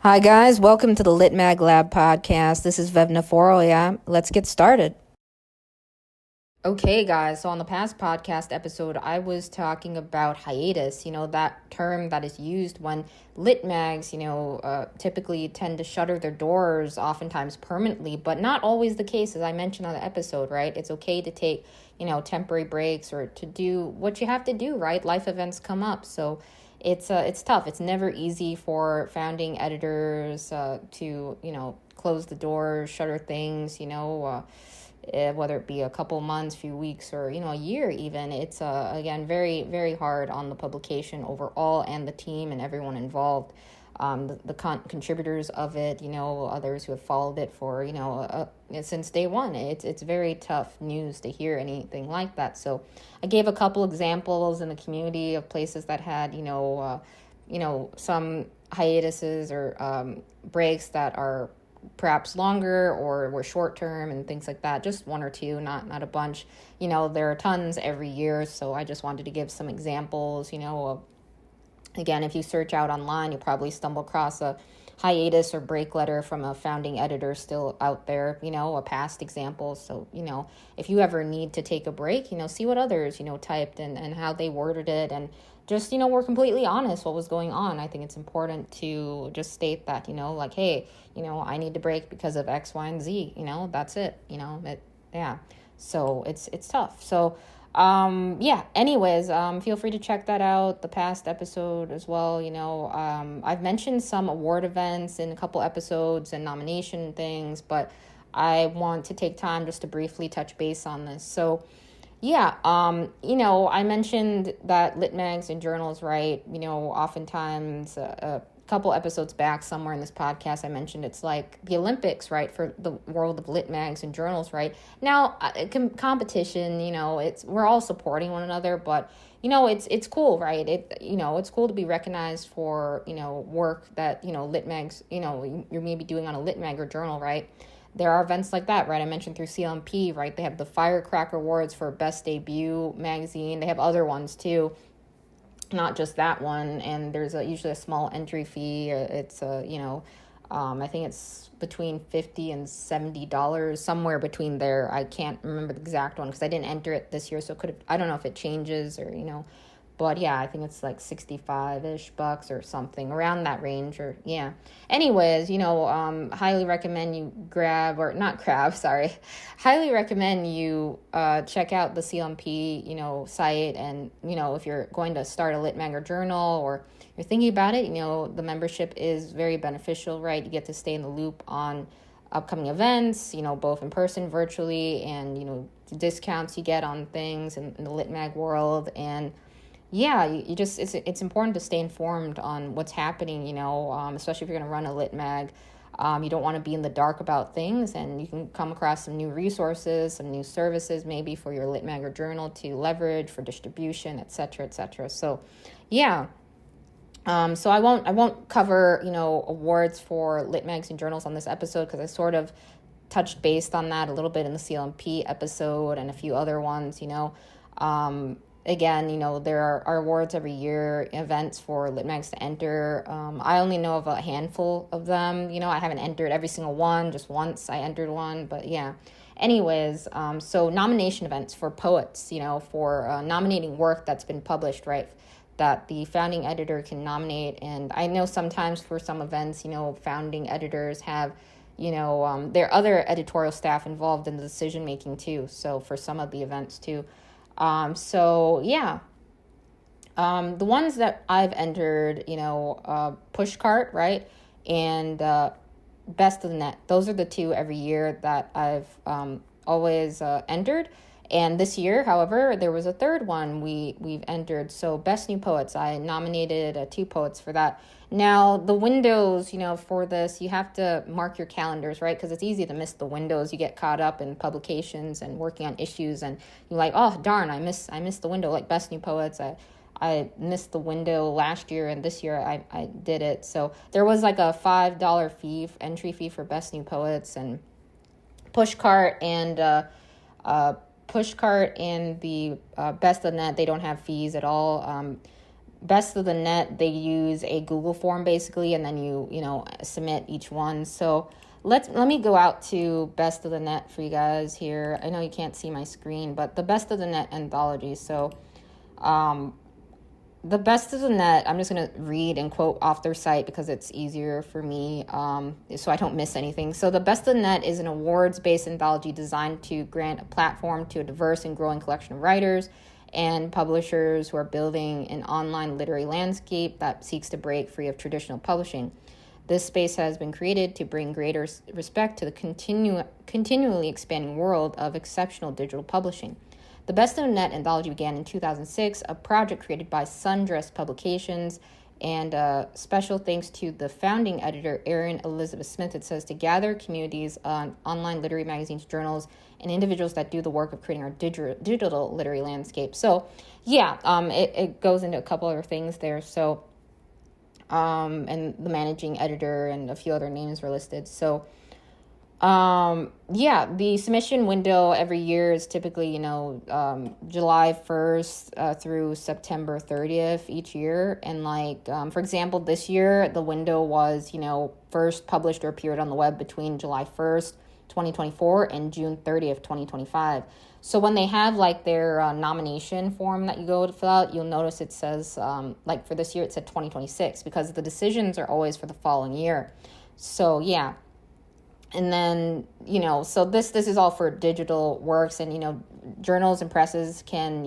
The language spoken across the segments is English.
Hi, guys. Welcome to the Lit Mag Lab podcast. This is Vevna Forrow. Yeah, let's get started. Okay, guys. So on the past podcast episode, I was talking about hiatus, that term that is used when lit mags, typically tend to shutter their doors, oftentimes permanently, but not always the case, as I mentioned on the episode, right? It's okay to take, temporary breaks or to do what you have to do, right? Life events come up. So it's tough. It's never easy for founding editors to close the doors, shutter things, whether it be a couple months, few weeks, or a year even. It's again very, very hard on the publication overall and the team and everyone involved. The contributors of it, others who have followed it for since day one. It's very tough news to hear anything like that. So I gave a couple examples in the community of places that had some hiatuses or breaks that are perhaps longer or were short term and things like that. Just one or two, not a bunch. There are tons every year, so I just wanted to give some examples. Again, if you search out online, you'll probably stumble across a hiatus or break letter from a founding editor still out there, a past example. So, if you ever need to take a break, see what others, typed and how they worded it, and just, we're completely honest what was going on. I think it's important to just state that, hey, I need to break because of X, Y, and Z, that's it, yeah. So it's tough. So, anyways, feel free to check that out, the past episode as well. I've mentioned some award events in a couple episodes and nomination things, but I want to take time just to briefly touch base on this. So I mentioned that lit mags and journals, right? Oftentimes a couple episodes back somewhere in this podcast, I mentioned it's like the Olympics, right? For the world of lit mags and journals, right? Now, competition, we're all supporting one another, but it's cool, right? It's cool to be recognized for, work that, lit mags, you're maybe doing on a lit mag or journal, right? There are events like that, right? I mentioned through CLMP, right? They have the Firecracker Awards for Best Debut Magazine. They have other ones too, not just that one. And there's usually a small entry fee. It's I think it's between $50 and $70, somewhere between there. I can't remember the exact one because I didn't enter it this year, so I don't know if it changes or but yeah, I think it's like 65-ish bucks or something around that range, or yeah. Anyways, highly recommend you highly recommend you check out the CLMP, site. And, if you're going to start a lit mag or journal, or you're thinking about it, the membership is very beneficial, right? You get to stay in the loop on upcoming events, both in person, virtually, and, the discounts you get on things in the lit mag world. And yeah, you just it's important to stay informed on what's happening, especially if you're going to run a lit mag. You don't want to be in the dark about things, and you can come across some new resources, some new services maybe for your lit mag or journal to leverage for distribution, et cetera, et cetera. So yeah. So I won't cover, awards for lit mags and journals on this episode, because I sort of touched base on that a little bit in the CLMP episode and a few other ones, Again, there are awards every year, events for lit mags to enter. I only know of a handful of them. I haven't entered every single one. Just once I entered one, but yeah. Anyways, so nomination events for poets, for nominating work that's been published, right? That the founding editor can nominate. And I know sometimes for some events, founding editors have, there are other editorial staff involved in the decision making too. So for some of the events too. The ones that I've entered, Pushcart, right? And Best of the Net. Those are the two every year that I've always entered. And this year, however, there was a third one we've entered. So Best New Poets, I nominated 2 poets for that. Now, the windows, for this, you have to mark your calendars, right? Because it's easy to miss the windows. You get caught up in publications and working on issues, and you're like, oh, darn, I missed the window. Like Best New Poets, I missed the window last year, and this year I did it. So there was like a $5 entry fee for Best New Poets, and Pushcart and the Best of the Net, they don't have fees at all. Best of the Net, they use a Google form basically, and then you submit each one. So let me go out to Best of the Net for you guys here. I know you can't see my screen, but the Best of the Net anthology. So the Best of the Net, I'm just going to read and quote off their site because it's easier for me, so I don't miss anything. So the Best of the Net is an awards-based anthology designed to grant a platform to a diverse and growing collection of writers and publishers who are building an online literary landscape that seeks to break free of traditional publishing. This space has been created to bring greater respect to the continually expanding world of exceptional digital publishing. The Best of the Net anthology began in 2006, a project created by Sundress Publications, and special thanks to the founding editor, Erin Elizabeth Smith. It says to gather communities on online literary magazines, journals, and individuals that do the work of creating our digital literary landscape. So, yeah, it goes into a couple other things there. So, and the managing editor and a few other names were listed. So, the submission window every year is typically, July 1st through September 30th each year. And for example, this year, the window was, first published or appeared on the web between July 1st, 2024 and June 30th, 2025. So when they have their nomination form that you go to fill out, you'll notice it says, for this year, it said 2026 because the decisions are always for the following year. So, yeah. And then, so this is all for digital works, and, journals and presses can,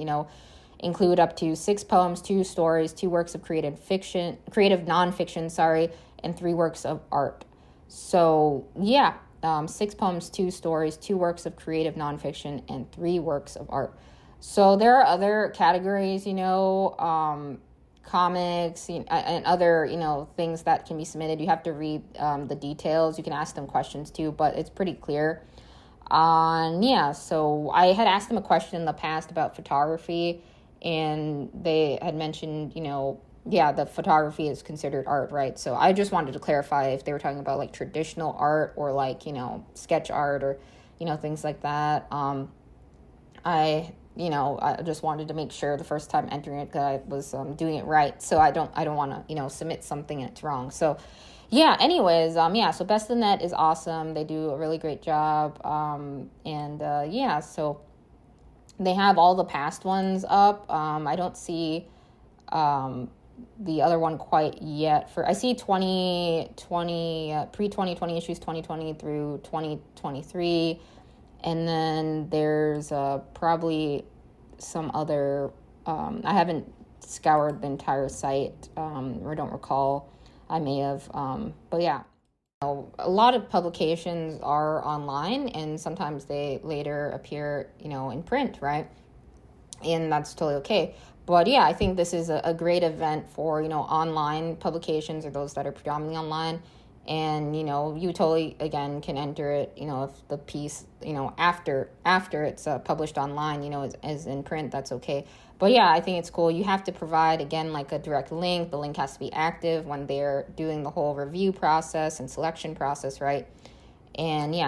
include up to 6 poems, 2 stories, 2 works of creative nonfiction, and 3 works of art. So, 6 poems, 2 stories, 2 works of creative nonfiction, and 3 works of art. So there are other categories, comics and other things that can be submitted. You have to read the details. You can ask them questions too, but it's pretty clear. So I had asked them a question in the past about photography, and they had mentioned the photography is considered art, right? So I just wanted to clarify if they were talking about traditional art or sketch art or things like that. I just wanted to make sure the first time entering it that I was doing it right. So I don't want to, submit something and it's wrong. So, so Best of the Net is awesome. They do a really great job. So they have all the past ones up. I don't see the other one quite yet. I see 2020, pre-2020 issues, 2020 through 2023. And then there's probably some other, I haven't scoured the entire site, or don't recall. I may have, but yeah. A lot of publications are online, and sometimes they later appear, in print, right? And that's totally okay. But yeah, I think this is a great event for, online publications or those that are predominantly online. And, you totally, again, can enter it, if the piece, after it's published online, is in print, that's okay. But yeah, I think it's cool. You have to provide, again, a direct link. The link has to be active when they're doing the whole review process and selection process, right? And you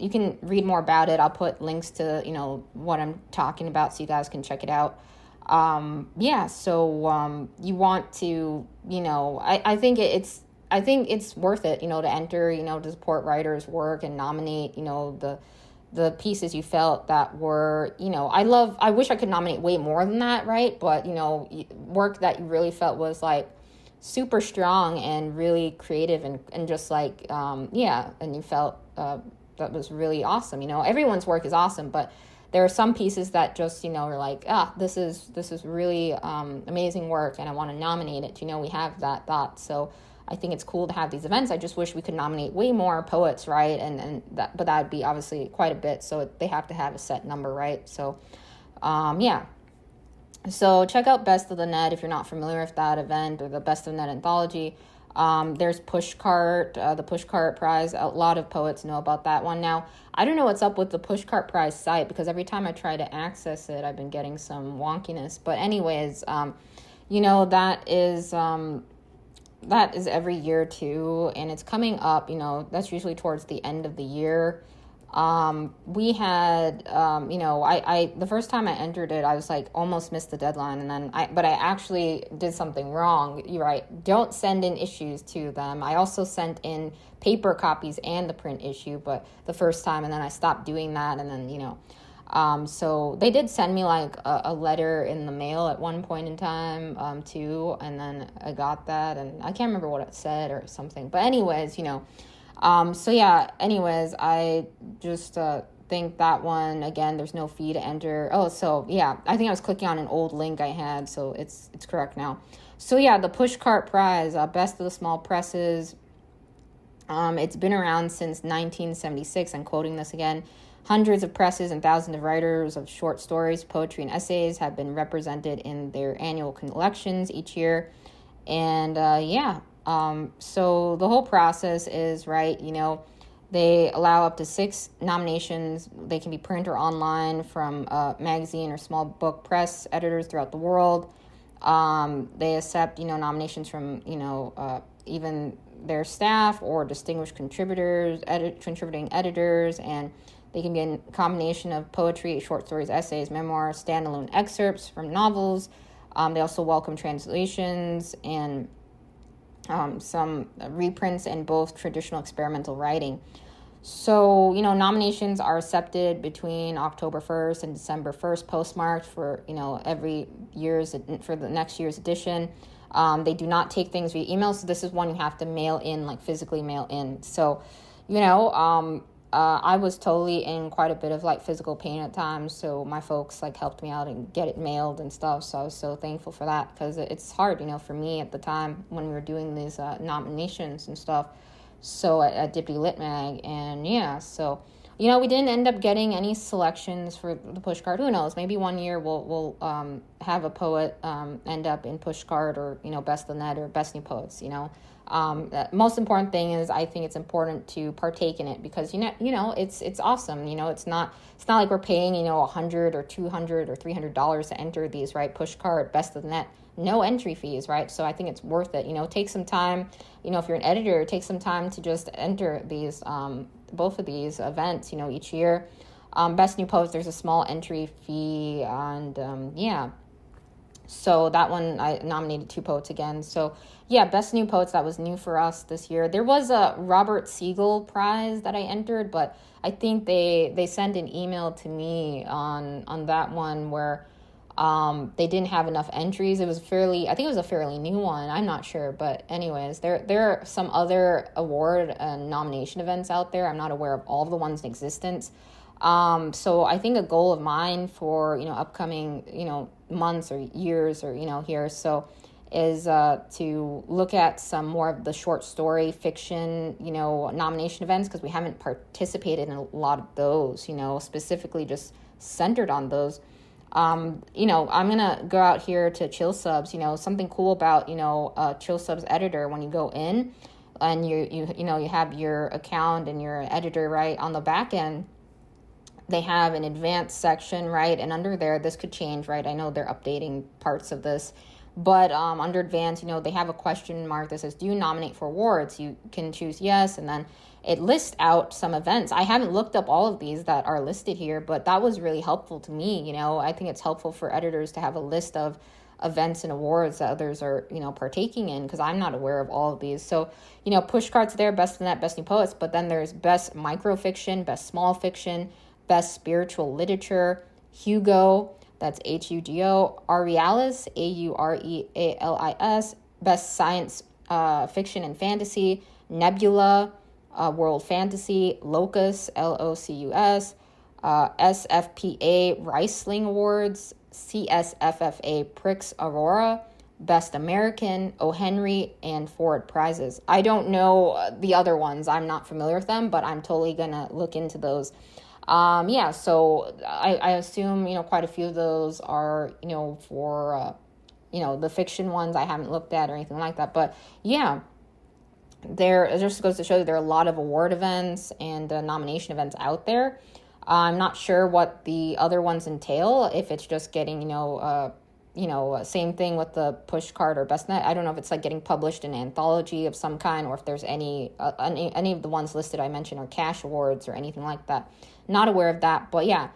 can read more about it. I'll put links to, what I'm talking about so you guys can check it out. You want to, I think it's worth it, to enter, to support writers' work and nominate, the pieces you felt that were, I wish I could nominate way more than that, right? But, work that you really felt was super strong and really creative and just and you felt, that was really awesome. Everyone's work is awesome, but there are some pieces that just, are this is really amazing work and I want to nominate it. We have that thought. So I think it's cool to have these events. I just wish we could nominate way more poets, right? But that would be obviously quite a bit. So they have to have a set number, right? So, So check out Best of the Net if you're not familiar with that event or the Best of the Net anthology. There's Pushcart, the Pushcart Prize. A lot of poets know about that one. Now, I don't know what's up with the Pushcart Prize site because every time I try to access it, I've been getting some wonkiness. But anyways, that is every year too, and it's coming up. That's usually towards the end of the year. We had, I the first time I entered it, I was like almost missed the deadline, and then but I actually did something wrong. You're right. Don't send in issues to them. I also sent in paper copies and the print issue, but the first time, and then I stopped doing that, and then, so they did send me like a letter in the mail at one point in time, too, and then I got that, and I can't remember what it said or something. But anyways, so yeah, anyways, I just think that one, again, there's no fee to enter. Oh, so yeah, I think I was clicking on an old link I had, so it's correct now. So yeah, the pushcart prize, Best of the Small Presses. It's been around since 1976. I'm quoting this again. Hundreds of presses and thousands of writers of short stories, poetry, and essays have been represented in their annual collections each year. And so the whole process is, right, they allow up to 6 nominations. They can be print or online from magazine or small book press editors throughout the world. They accept, nominations from, even their staff or distinguished contributors, contributing editors, and they can be a combination of poetry, short stories, essays, memoirs, standalone excerpts from novels. They also welcome translations and some reprints in both traditional experimental writing. So, nominations are accepted between October 1st and December 1st, postmarked for, for the next year's edition. They do not take things via email, so this is one you have to mail in, like physically mail in. So, I was totally in quite a bit of like physical pain at times, so my folks like helped me out and get it mailed and stuff. So I was so thankful for that, because it's hard, for me at the time when we were doing these nominations and stuff. So at Dippy Lit Mag, and yeah, so we didn't end up getting any selections for the pushcart. Who knows? Maybe one year we'll have a poet end up in pushcart, or Best of the Net or Best New Poets. The most important thing is, I think it's important to partake in it, because it's awesome. It's not like we're paying $100 or $200 or $300 to enter these, right? Pushcart, Best of the Net, no entry fees, right? So I think it's worth it. Take some time. If you're an editor, take some time to just enter these both of these events, each year. Best New Poets, there's a small entry fee, and so that one, I nominated 2 poets again. So yeah, Best New Poets, that was new for us this year. There was a Robert Siegel prize that I entered, but I think they sent an email to me on that one where they didn't have enough entries. I think it was a fairly new one. I'm not sure, but anyways, there are some other award and nomination events out there. I'm not aware of all of the ones in existence. So I think a goal of mine for, upcoming, months or years or, here, so is to look at some more of the short story fiction, nomination events, because we haven't participated in a lot of those, specifically just centered on those. I'm going to go out here to Chill Subs. Something cool about, Chill Subs editor, when you go in and you have your account and your editor, right, on the back end, they have an advanced section, right? And under there, this could change, right? I know they're updating parts of this, but under advanced, they have a question mark that says, do you nominate for awards? You can choose yes, and then it lists out some events. I haven't looked up all of these that are listed here, but that was really helpful to me. I think it's helpful for editors to have a list of events and awards that others are, partaking in, because I'm not aware of all of these. So, pushcart's there, Best of the Net, Best New Poets, but then there's Best Microfiction, Best Small Fiction, Best Spiritual Literature, Hugo, that's Hugo, Aurealis, Aurealis, Best Science Fiction and Fantasy, Nebula, World Fantasy, Locus, Locus, SFPA Riesling Awards, CSFFA Prix Aurora, Best American, O. Henry, and Ford Prizes. I don't know the other ones. I'm not familiar with them, but I'm totally going to look into those. So I assume, quite a few of those are, for, the fiction ones I haven't looked at or anything like that. But yeah, it just goes to show that there are a lot of award events and nomination events out there. I'm not sure what the other ones entail, if it's just getting, same thing with the push card or best net. I don't know if it's like getting published in an anthology of some kind, or if there's any of the ones listed I mentioned are cash awards or anything like that. Not aware of that, but yeah.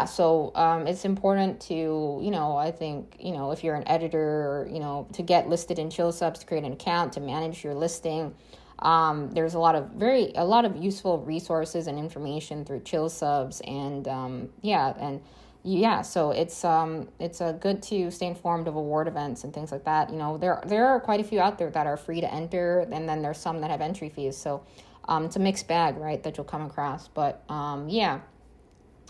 So it's important to, I think, if you're an editor, or, to get listed in Chill Subs, to create an account, to manage your listing. There's a lot of useful resources and information through Chill Subs, and so it's good to stay informed of award events and things like that. There are quite a few out there that are free to enter, and then there's some that have entry fees. So it's a mixed bag, right, that you'll come across. But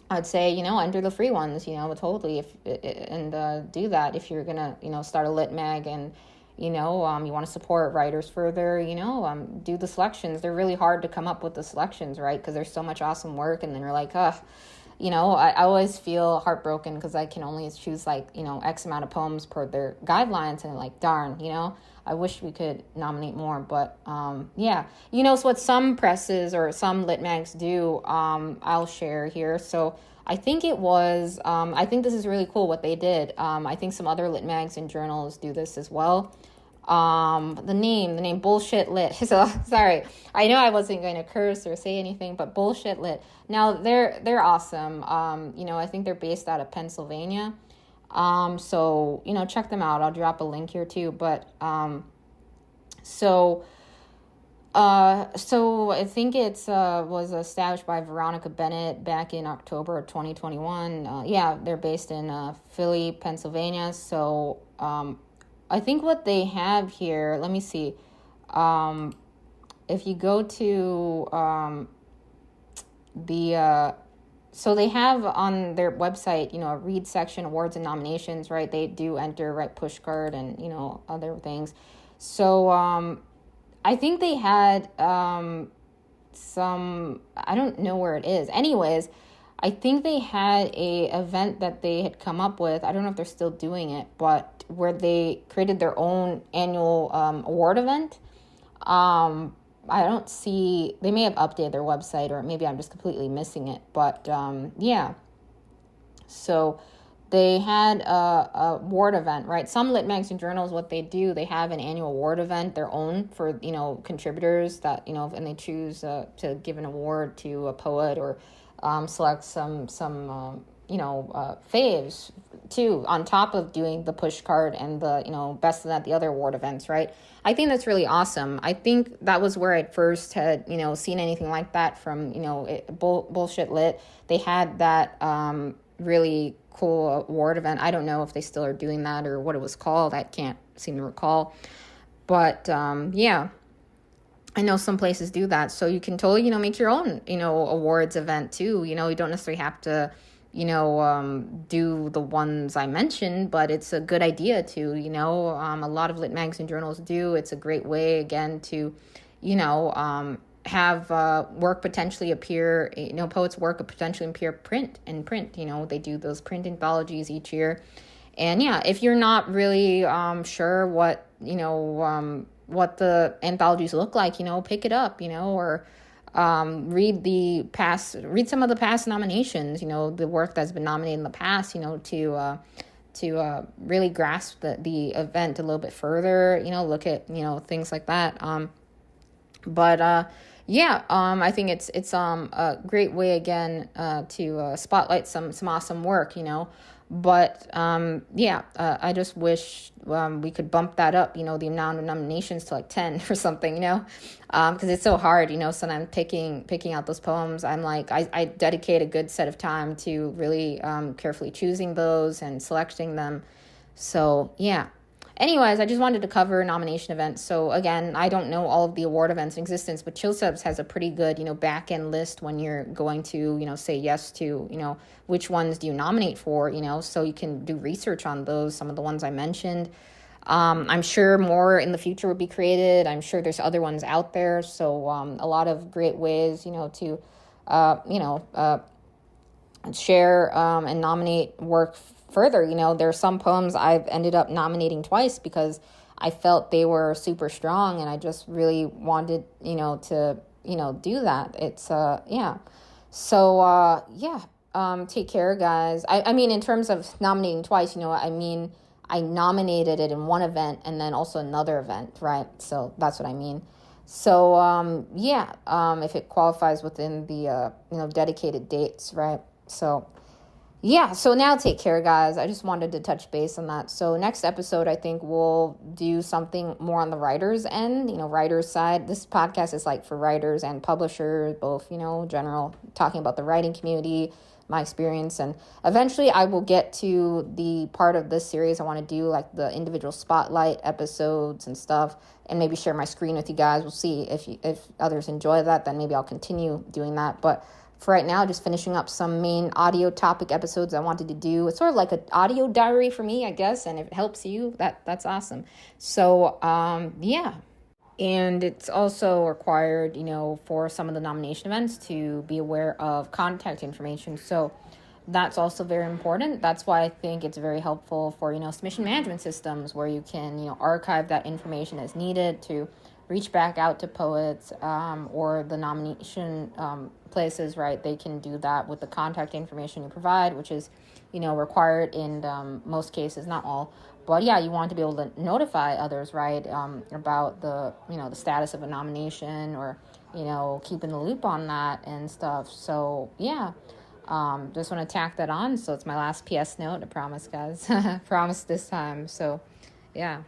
I'd say, enter the free ones, totally, do that if you're gonna, start a lit mag, and you want to support writers further, do the selections. They're really hard to come up with the selections, right? Because there's so much awesome work, and then you're like, I always feel heartbroken because I can only choose X amount of poems per their guidelines, and like, darn, I wish we could nominate more. But so what some presses or some lit mags do, I'll share here. So I think I think this is really cool what they did. I think some other lit mags and journals do this as well. The name Bullshit Lit. So sorry, I know I wasn't going to curse or say anything, but Bullshit Lit. Now they're awesome. I think they're based out of Pennsylvania. So check them out. I'll drop a link here too. But so I think it's was established by Veronica Bennett back in October of 2021. They're based in Philly, Pennsylvania. So I think what they have here, let me see. If you go to so they have on their website, a read section, awards and nominations, right? They do enter, right, push card and, other things. So I think they had some, I don't know where it is. Anyways, I think they had a event that they had come up with. I don't know if they're still doing it, but where they created their own annual award event. I don't see, they may have updated their website, or maybe I'm just completely missing it. But so they had a award event, right? Some lit mags and journals, what they do, they have an annual award event, their own, for, contributors that, and they choose to give an award to a poet, or select some faves too, on top of doing the push card and the, best of that, the other award events, right? I think that's really awesome. I think that was where I first had, seen anything like that from, Bullshit Lit. They had that really cool award event. I don't know if they still are doing that or what it was called. I can't seem to recall. But I know some places do that. So you can totally, make your own, awards event too. You don't necessarily have to, do the ones I mentioned, but it's a good idea to, a lot of lit mags and journals do. It's a great way, again, to, have work potentially appear, poets' work potentially appear print. They do those print anthologies each year. And if you're not really sure what, what the anthologies look like, pick it up, or read some of the past nominations, the work that's been nominated in the past, to really grasp the event a little bit further, look at, things like that. I think it's a great way, again, to spotlight some awesome work, But I just wish we could bump that up, the amount of nominations to like 10 or something, because it's so hard, sometimes picking out those poems. I'm like, I dedicate a good set of time to really carefully choosing those and selecting them. So anyways, I just wanted to cover nomination events. So again, I don't know all of the award events in existence, but Chill Subs has a pretty good, back end list when you're going to, say yes to, which ones do you nominate for, so you can do research on those, some of the ones I mentioned. I'm sure more in the future will be created. I'm sure there's other ones out there. So a lot of great ways, to, share and nominate work further. There's some poems I've ended up nominating twice because I felt they were super strong, and I just really wanted, to, do that. It's, So, Take care, guys. I mean, in terms of nominating twice, I mean, I nominated it in one event and then also another event, right? So that's what I mean. So, if it qualifies within the, dedicated dates, right? So, yeah, so now take care, guys. I just wanted to touch base on that. So next episode, I think we'll do something more on the writer's end, writer's side. This podcast is like for writers and publishers, both, general, talking about the writing community, my experience. And eventually I will get to the part of this series I want to do, like the individual spotlight episodes and stuff, and maybe share my screen with you guys. We'll see if others enjoy that, then maybe I'll continue doing that. But for right now, just finishing up some main audio topic episodes I wanted to do. It's sort of like an audio diary for me, I guess, and if it helps you, that's awesome. So, yeah. And it's also required, for some of the nomination events to be aware of contact information. So that's also very important. That's why I think it's very helpful for, submission management systems where you can, archive that information as needed to reach back out to poets or the nomination places, right? They can do that with the contact information you provide, which is, required in most cases, not all. But yeah, you want to be able to notify others, right, about the, the status of a nomination or, keeping the loop on that and stuff. So yeah, just want to tack that on. So it's my last PS note, I promise, guys. Promise this time. So yeah.